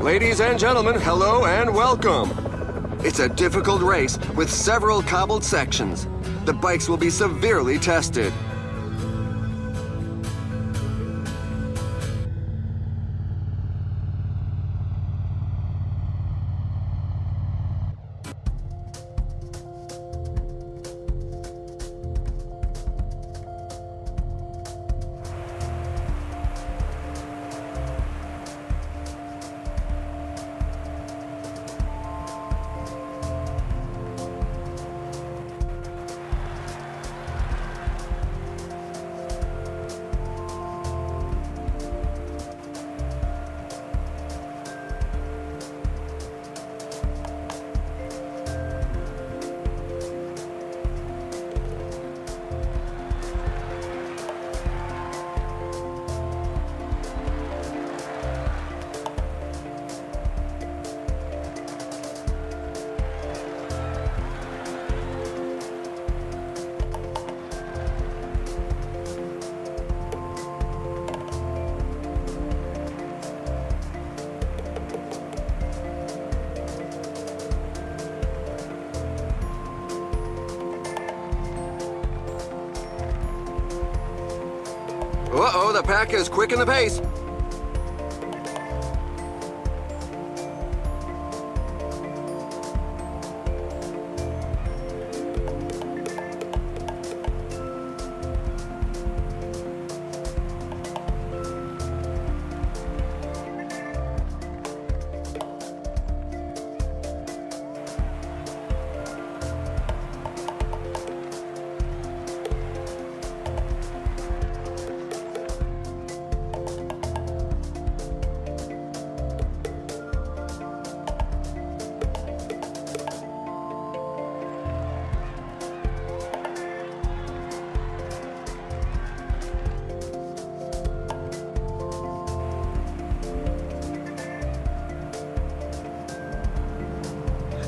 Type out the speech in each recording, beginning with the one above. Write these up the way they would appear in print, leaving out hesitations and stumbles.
Ladies and gentlemen, hello and welcome. It's a difficult race with several cobbled sections. The bikes will be severely tested. Uh-oh, the pack is quick in the pace.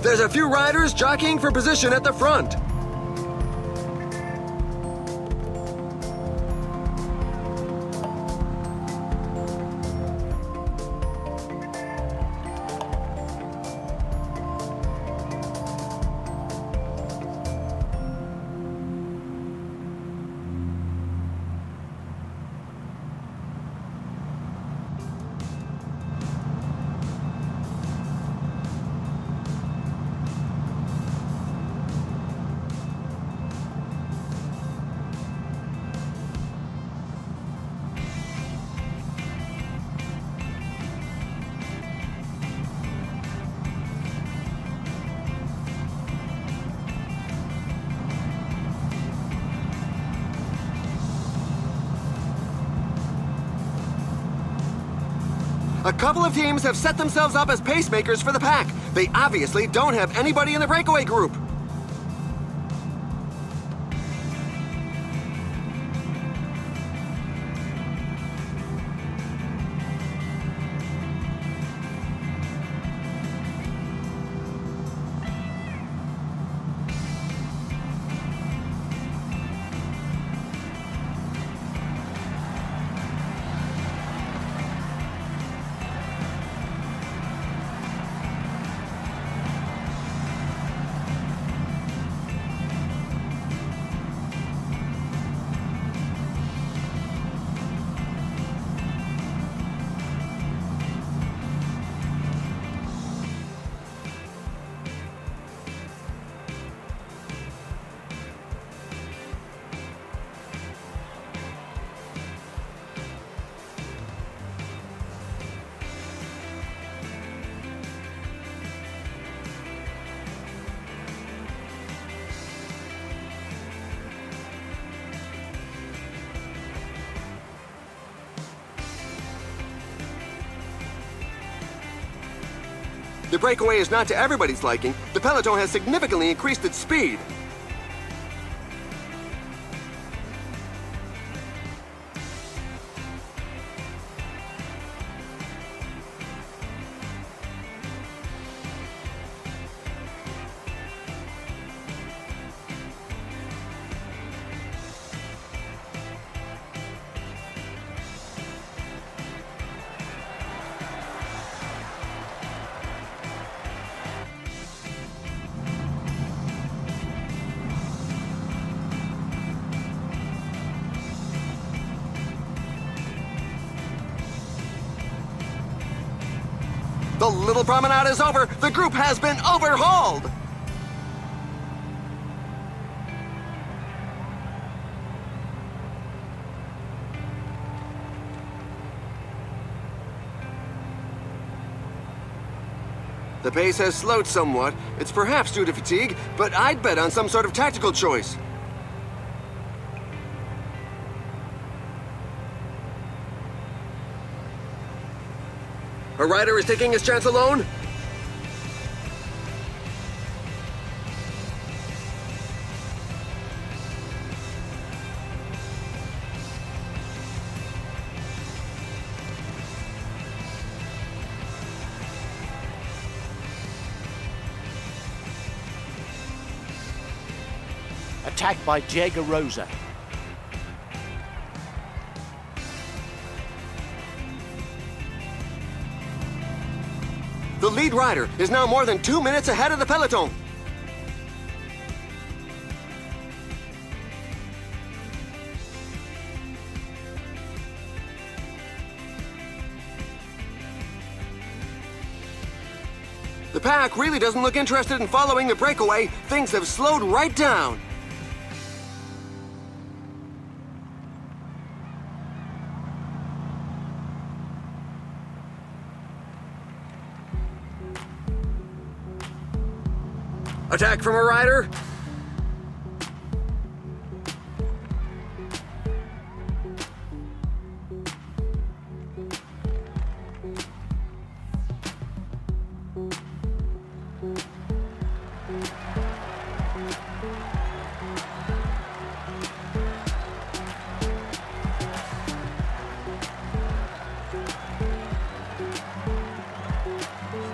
There's a few riders jockeying for position at the front. A couple of teams have set themselves up as pacemakers for the pack. They obviously don't have anybody in the breakaway group. The breakaway is not to everybody's liking. The peloton has significantly increased its speed. little promenade is over. The group has been overhauled. The pace has slowed somewhat. It's perhaps due to fatigue, but I'd bet on some sort of tactical choice. A rider is taking his chance alone. Attacked by Diego Rosa. The lead rider is now more than 2 minutes ahead of the peloton. The pack really doesn't look interested in following the breakaway. Things have slowed right down. Attack from a rider.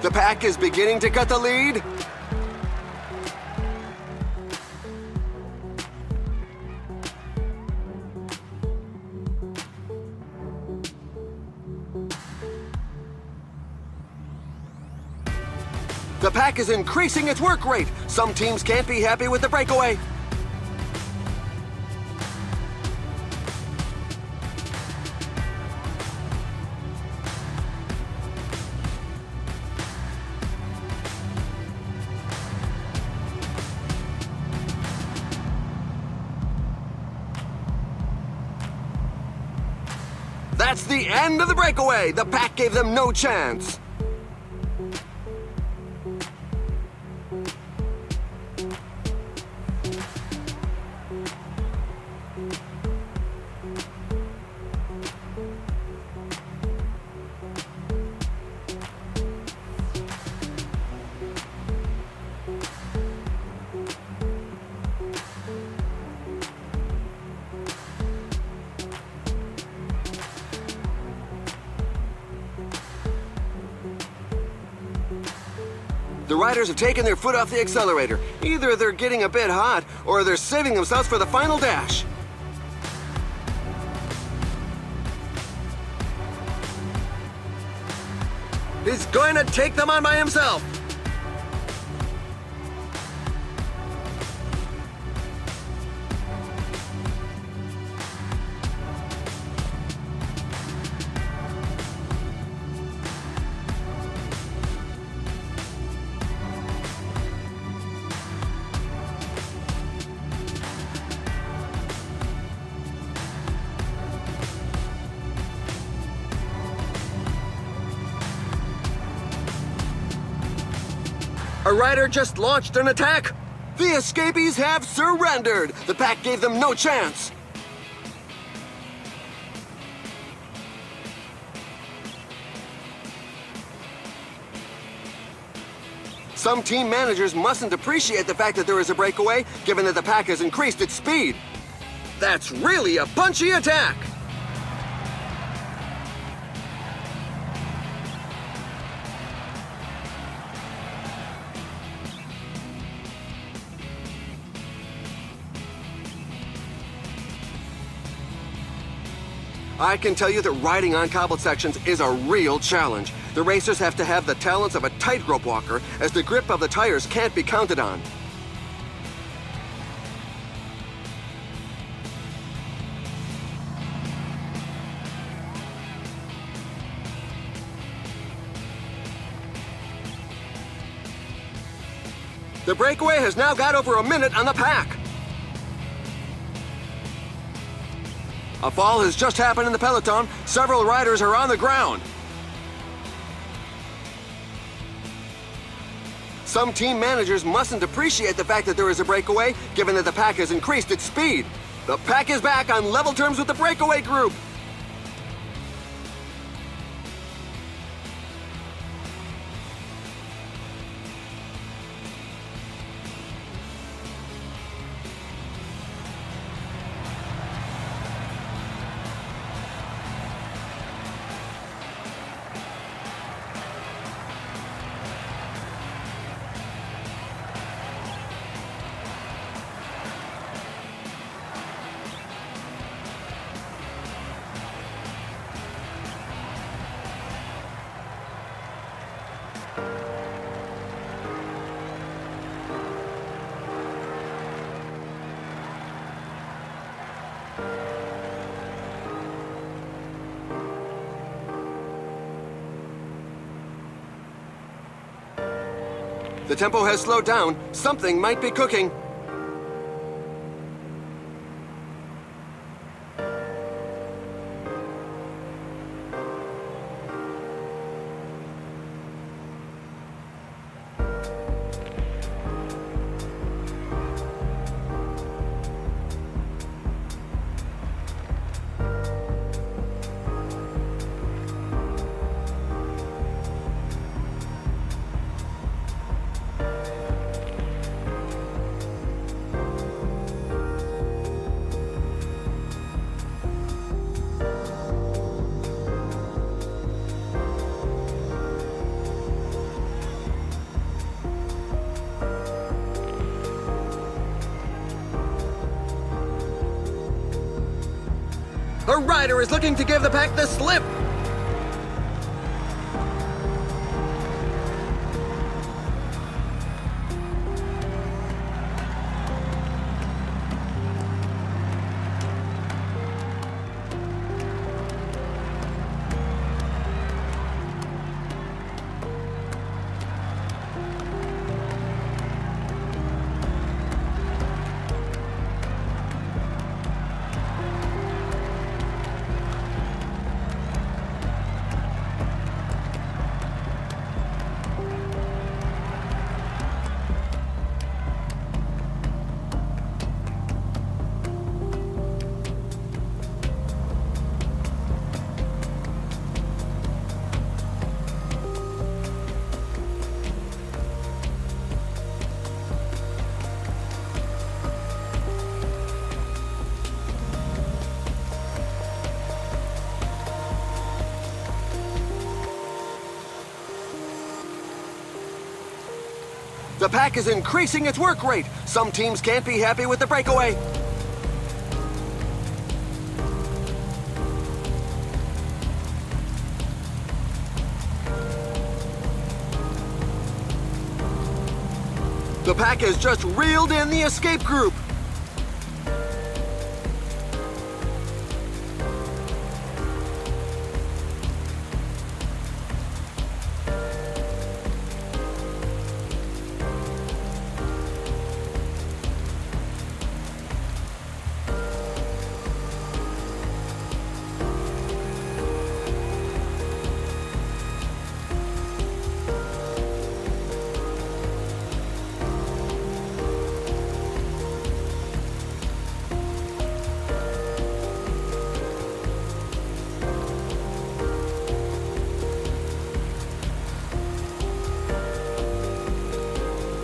The pack is beginning to cut the lead. The pack is increasing its work rate. Some teams can't be happy with the breakaway. That's the end of the breakaway. The pack gave them no chance. The riders have taken their foot off the accelerator. Either they're getting a bit hot, or they're saving themselves for the final dash. He's going to take them on by himself. A rider just launched an attack. The escapees have surrendered. The pack gave them no chance. Some team managers mustn't appreciate the fact that there is a breakaway, given that the pack has increased its speed. That's really a punchy attack. I can tell you that riding on cobbled sections is a real challenge. The racers have to have the talents of a tightrope walker, as the grip of the tires can't be counted on. The breakaway has now got over a minute on the pack. A fall has just happened in the peloton. Several riders are on the ground. Some team managers mustn't appreciate the fact that there is a breakaway, given that the pack has increased its speed. The pack is back on level terms with the breakaway group. The tempo has slowed down. Something might be cooking. A rider is looking to give the pack the slip. The pack is increasing its work rate. Some teams can't be happy with the breakaway. The pack has just reeled in the escape group.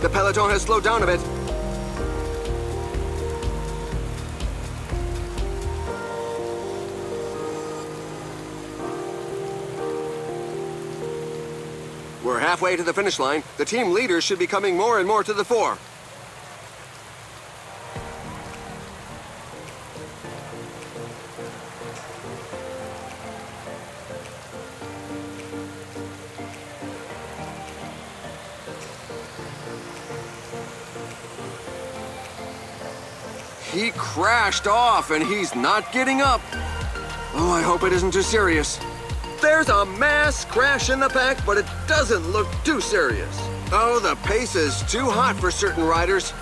The peloton has slowed down a bit. We're halfway to the finish line. The team leaders should be coming more and more to the fore. He crashed off and he's not getting up. Oh, I hope it isn't too serious. There's a mass crash in the pack, but it doesn't look too serious. Oh, the pace is too hot for certain riders.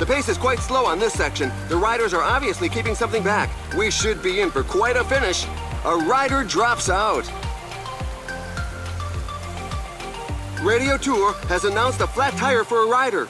The pace is quite slow on this section. The riders are obviously keeping something back. We should be in for quite a finish. A rider drops out. Radio Tour has announced a flat tire for a rider.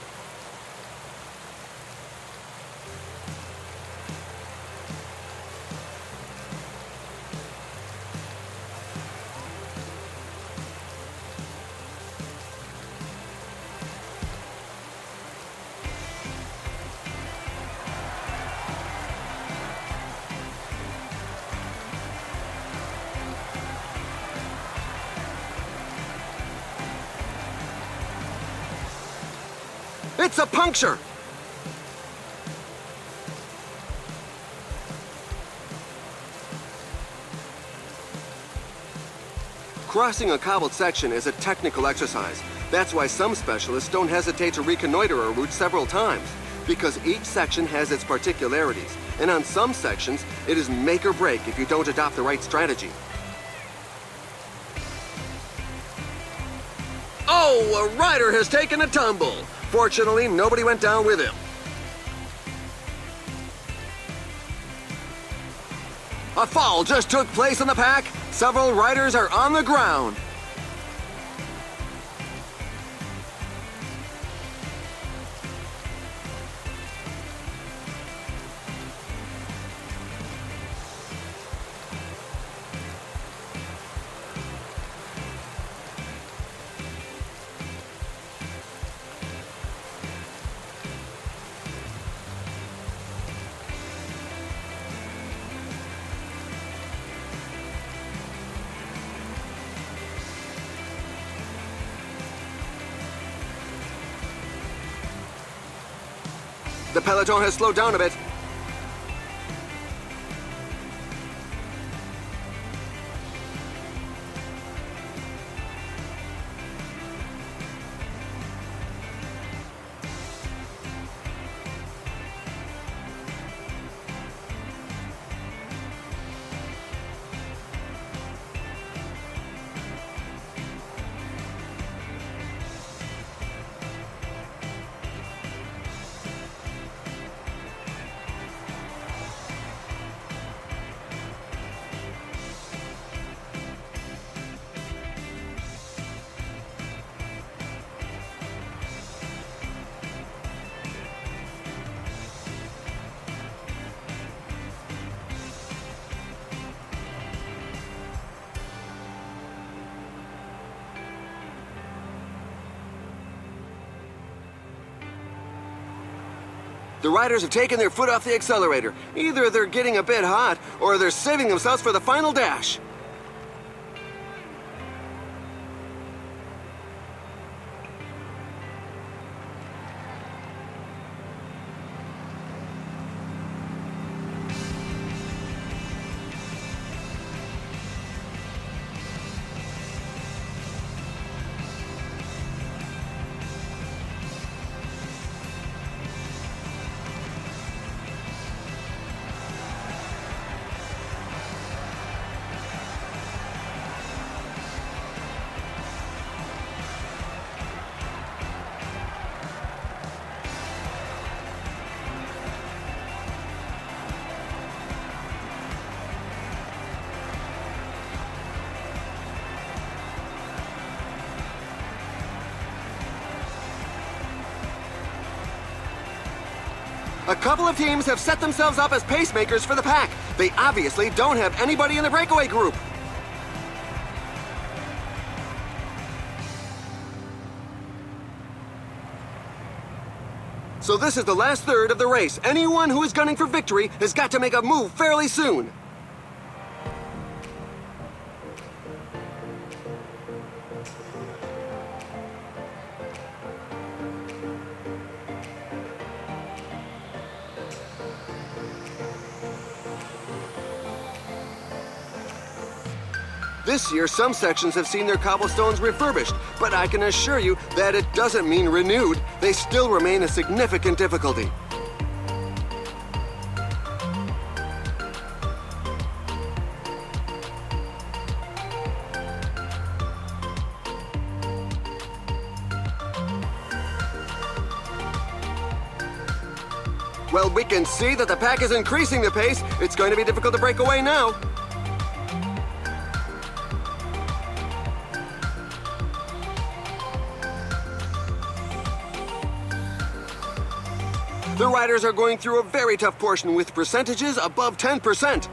It's a puncture! Crossing a cobbled section is a technical exercise. That's why some specialists don't hesitate to reconnoiter a route several times, because each section has its particularities, and on some sections, it is make or break if you don't adopt the right strategy. Oh, a rider has taken a tumble! Fortunately, nobody went down with him. A fall just took place in the pack. Several riders are on the ground. The peloton has slowed down a bit. The riders have taken their foot off the accelerator. Either they're getting a bit hot, or they're saving themselves for the final dash. A couple of teams have set themselves up as pacemakers for the pack. They obviously don't have anybody in the breakaway group. So this is the last third of the race. Anyone who is gunning for victory has got to make a move fairly soon. This year, some sections have seen their cobblestones refurbished, but I can assure you that it doesn't mean renewed. They still remain a significant difficulty. Well, we can see that the pack is increasing the pace. It's going to be difficult to break away now. The riders are going through a very tough portion with percentages above 10%.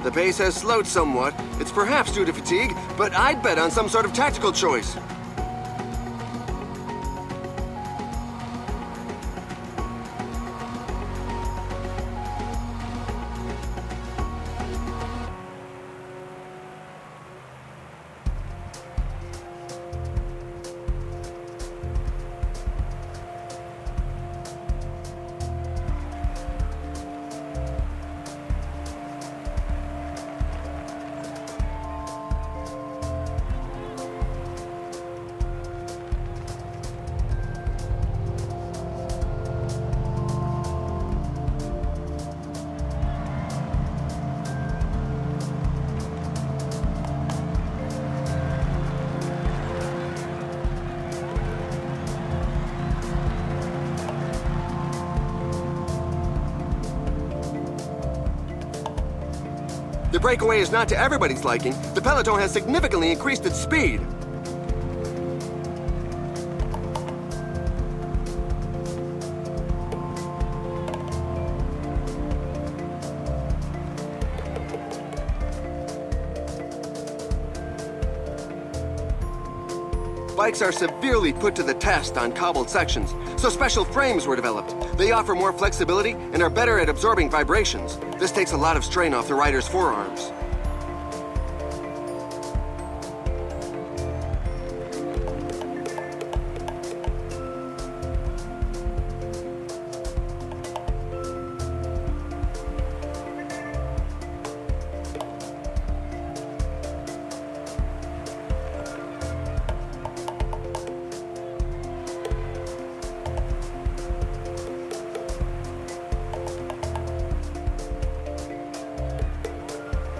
The pace has slowed somewhat. It's perhaps due to fatigue, but I'd bet on some sort of tactical choice. The breakaway is not to everybody's liking. The peloton has significantly increased its speed. Bikes are severely put to the test on cobbled sections, so special frames were developed. They offer more flexibility and are better at absorbing vibrations. This takes a lot of strain off the rider's forearms.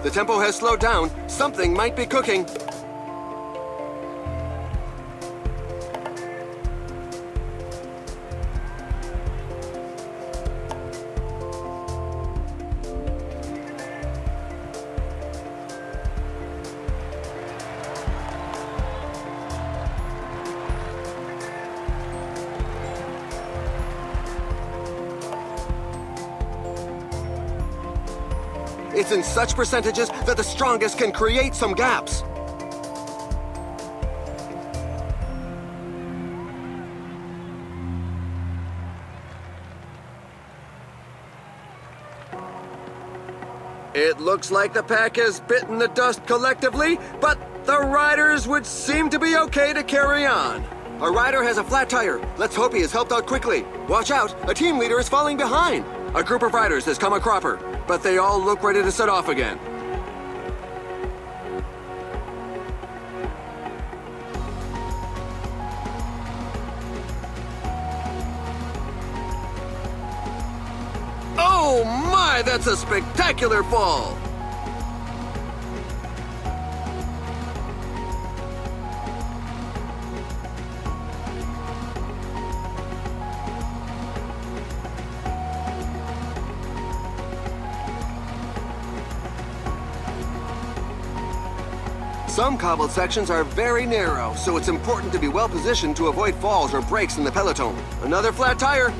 The tempo has slowed down. Something might be cooking. It's in such percentages that the strongest can create some gaps. It looks like the pack has bitten the dust collectively, but the riders would seem to be okay to carry on. A rider has a flat tire. Let's hope he is helped out quickly. Watch out, a team leader is falling behind. A group of riders has come a cropper, but they all look ready to set off again. Oh my, that's a spectacular fall! Some cobbled sections are very narrow, so it's important to be well positioned to avoid falls or breaks in the peloton. Another flat tire.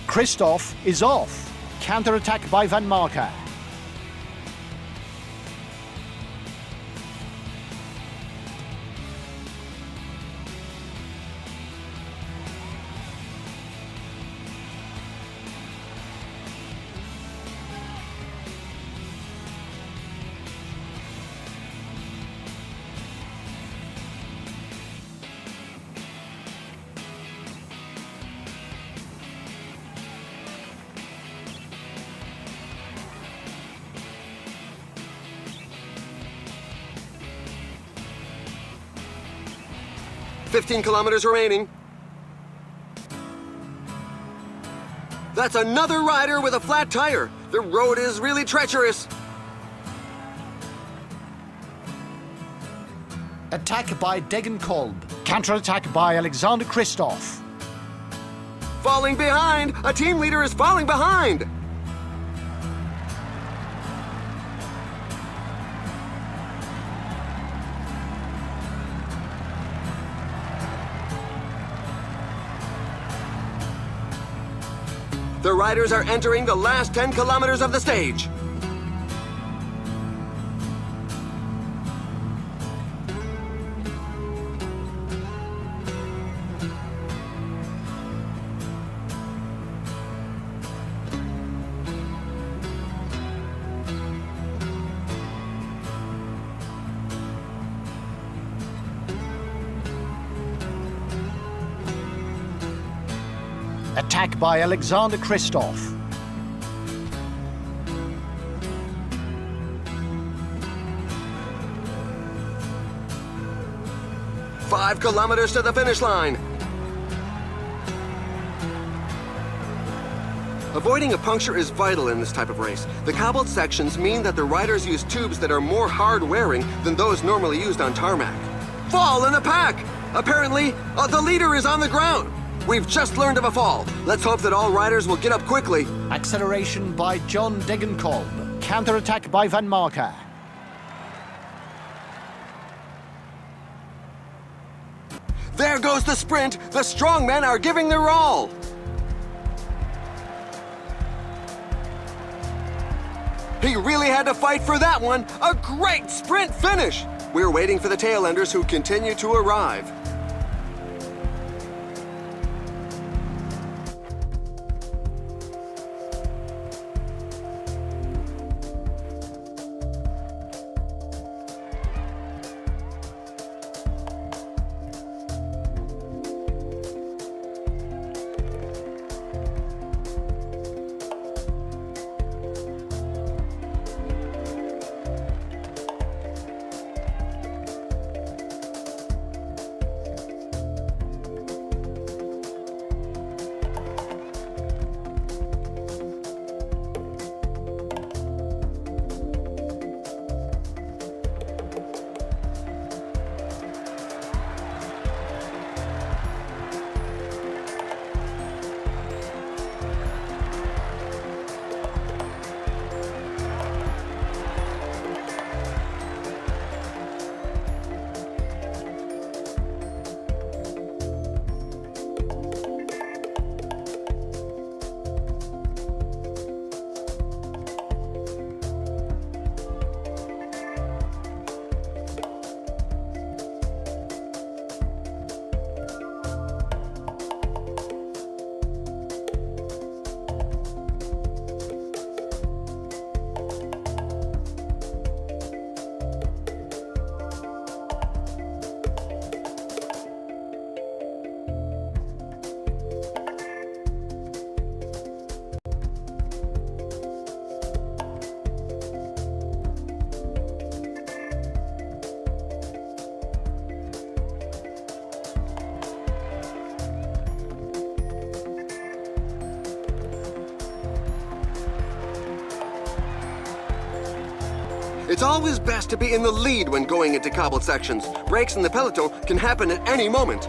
Christoph is off. Counter-attack by Van Marker. "15 kilometers remaining." That's another rider with a flat tire. The road is really treacherous. Attack by Degenkolb. Counter-attack by Alexander Christoph. Falling behind! A team leader is falling behind! The riders are entering the last 10 kilometers of the stage. Attack by Alexander Christoph. "5 kilometers to the finish line." Avoiding a puncture is vital in this type of race. The cobbled sections mean that the riders use tubes that are more hard-wearing than those normally used on tarmac. Fall in the pack! Apparently, the leader is on the ground. We've just learned of a fall. Let's hope that all riders will get up quickly. Acceleration by John Degenkolb. Counter-attack by Van Marker. There goes the sprint. The strongmen are giving their all. He really had to fight for that one. A great sprint finish. We're waiting for the tail-enders who continue to arrive. It's always best to be in the lead when going into cobbled sections. Breaks in the peloton can happen at any moment.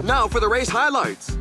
Now for the race highlights.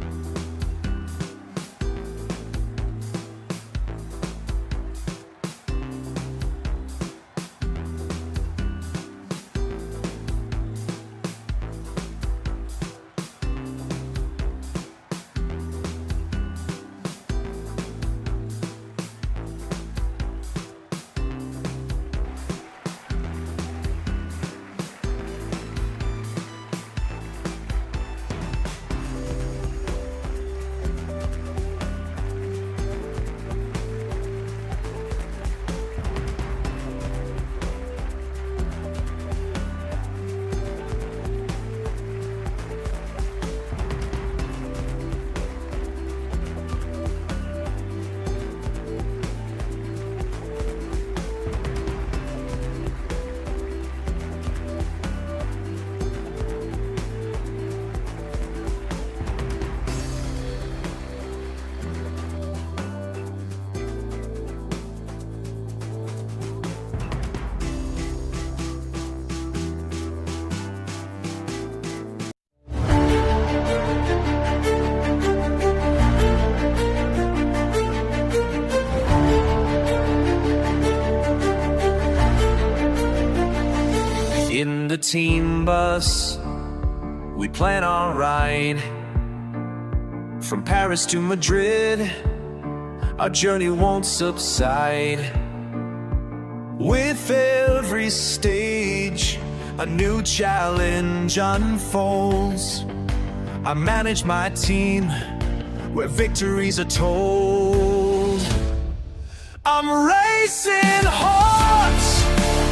In the team bus, we plan our ride from Paris to Madrid. Our journey won't subside. With every stage, a new challenge unfolds. I manage my team where victories are told. I'm racing hard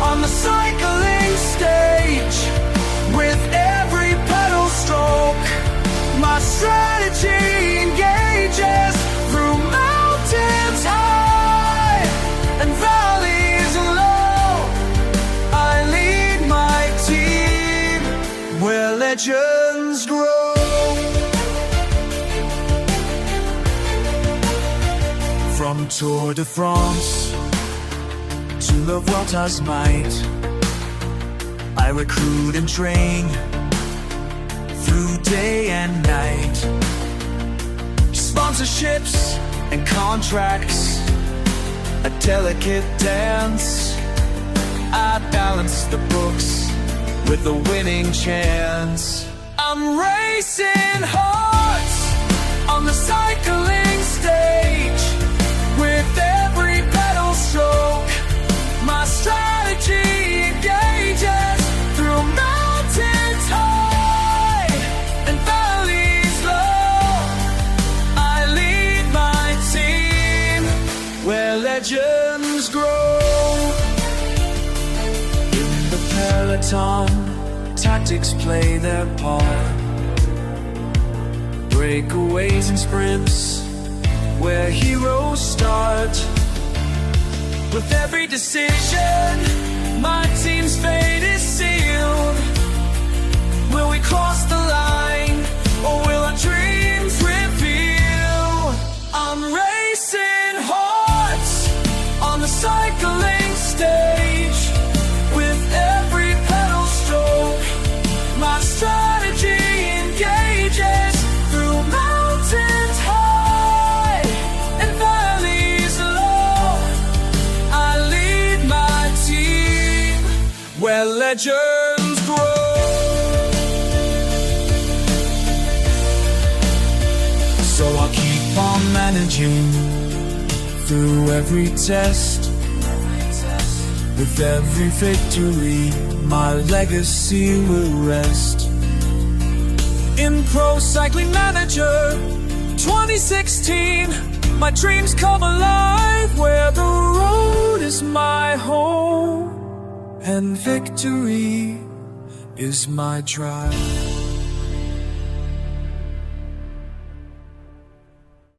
on the cycling stage. With every pedal stroke, my strategy engages through mountains high and valleys low. I lead my team where legends grow. From Tour de France to the Vuelta's might, I recruit and train through day and night. Sponsorships and contracts, a delicate dance. I balance the books with a winning chance. I'm racing hard on the cycling stage. With every pedal stroke, my strategy engages through mountains high and valleys low. I lead my team where legends grow. In the peloton, tactics play their part. Breakaways and sprints where heroes start. With every decision, my team's fate is sealed. Will we cross the line, or will our dreams reveal? I'm racing hard on the cycling stage. With every pedal stroke, where legends grow. So I'll keep on managing through every test. With every victory, my legacy will rest. In Pro Cycling Manager 2016, my dreams come alive, where the road is my home and victory is my drive.